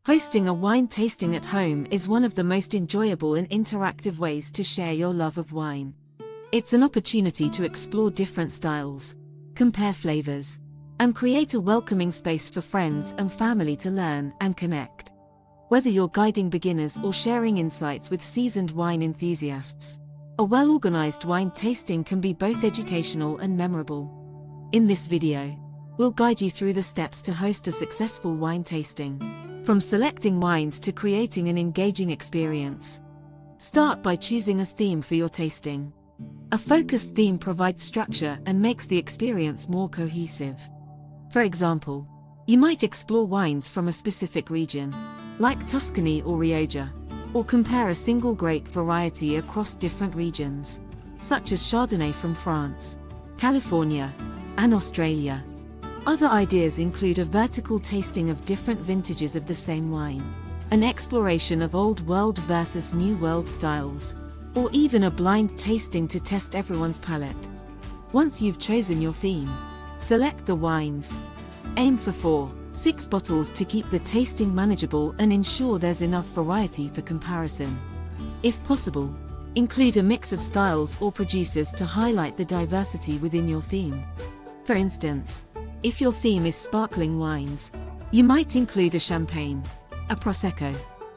Hosting a wine tasting at home is one of the most enjoyable and interactive ways to share your love of wine. It's an opportunity to explore different styles, compare flavors, and create a welcoming space for friends and family to learn and connect. Whether you're guiding beginners or sharing insights with seasoned wine enthusiasts, a well-organized wine tasting can be both educational and memorable. In this video, we'll guide you through the steps to host a successful wine tasting, from selecting wines to creating an engaging experience. Start by choosing a theme for your tasting. A focused theme provides structure and makes the experience more cohesive. For example, you might explore wines from a specific region, like Tuscany or Rioja, or compare a single grape variety across different regions, such as Chardonnay from France, California, and Australia. Other ideas include a vertical tasting of different vintages of the same wine, an exploration of Old World versus New World styles, or even a blind tasting to test everyone's palate. Once you've chosen your theme, select the wines. Aim for 4-6 bottles to keep the tasting manageable and ensure there's enough variety for comparison. If possible, include a mix of styles or producers to highlight the diversity within your theme. For instance, if your theme is sparkling wines, you might include a champagne, a prosecco,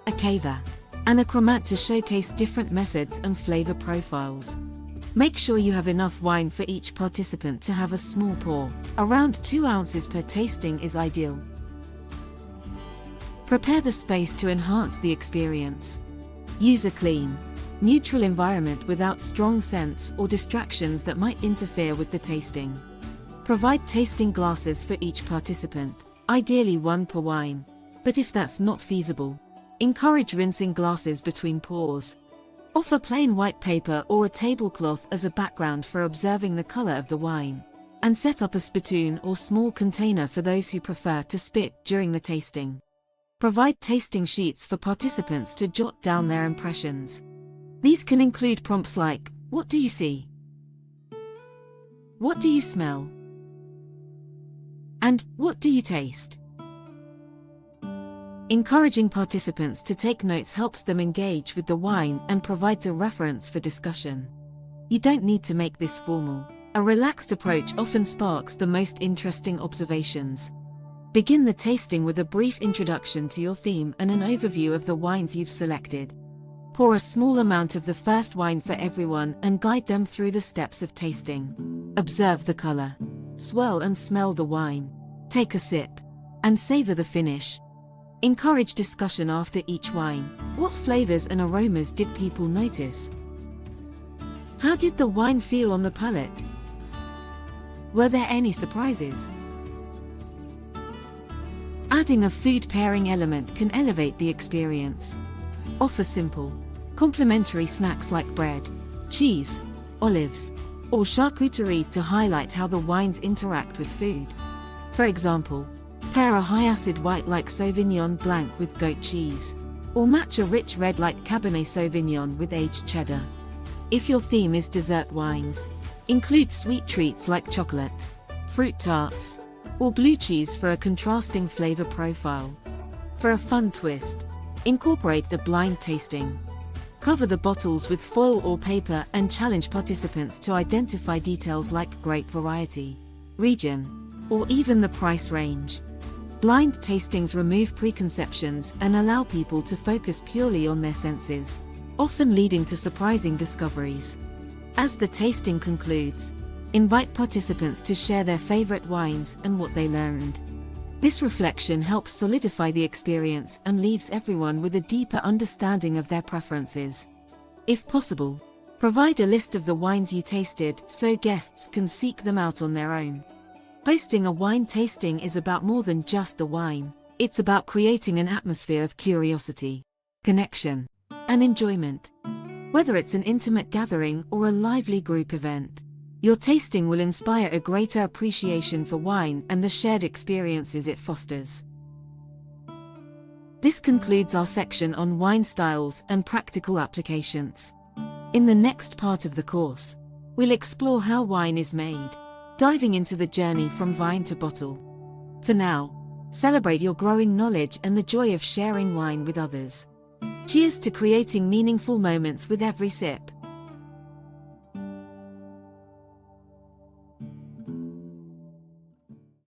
a cava, and a cremant to showcase different methods and flavor profiles. Make sure you have enough wine for each participant to have a small pour. Around 2 ounces per tasting is ideal. Prepare the space to enhance the experience. Use a clean, neutral environment without strong scents or distractions that might interfere with the tasting. Provide tasting glasses for each participant, ideally one per wine, but if that's not feasible, encourage rinsing glasses between pours. Offer plain white paper or a tablecloth as a background for observing the color of the wine, and set up a spittoon or small container for those who prefer to spit during the tasting. Provide tasting sheets for participants to jot down their impressions. These can include prompts like, "What do you see?" "What do you smell?" and "What do you taste?" Encouraging participants to take notes helps them engage with the wine and provides a reference for discussion. You don't need to make this formal. A relaxed approach often sparks the most interesting observations. Begin the tasting with a brief introduction to your theme and an overview of the wines you've selected. Pour a small amount of the first wine for everyone and guide them through the steps of tasting. Observe the color, swirl and smell the wine, take a sip, and savor the finish. Encourage discussion after each wine. What flavors and aromas did people notice? How did the wine feel on the palate? Were there any surprises? Adding a food pairing element can elevate the experience. Offer simple, complementary snacks like bread, cheese, olives, or charcuterie to highlight how the wines interact with food. For example, pair a high-acid white like Sauvignon Blanc with goat cheese, or match a rich red like Cabernet Sauvignon with aged cheddar. If your theme is dessert wines, include sweet treats like chocolate, fruit tarts, or blue cheese for a contrasting flavor profile. For a fun twist, incorporate the blind tasting. Cover the bottles with foil or paper and challenge participants to identify details like grape variety, region, or even the price range. Blind tastings remove preconceptions and allow people to focus purely on their senses, often leading to surprising discoveries. As the tasting concludes, invite participants to share their favorite wines and what they learned. This reflection helps solidify the experience and leaves everyone with a deeper understanding of their preferences. If possible, provide a list of the wines you tasted so guests can seek them out on their own. Hosting a wine tasting is about more than just the wine. It's about creating an atmosphere of curiosity, connection, and enjoyment. Whether it's an intimate gathering or a lively group event, your tasting will inspire a greater appreciation for wine and the shared experiences it fosters. This concludes our section on wine styles and practical applications. In the next part of the course, we'll explore how wine is made, diving into the journey from vine to bottle. For now, Celebrate your growing knowledge and the joy of sharing wine with others. Cheers to creating meaningful moments with every sip.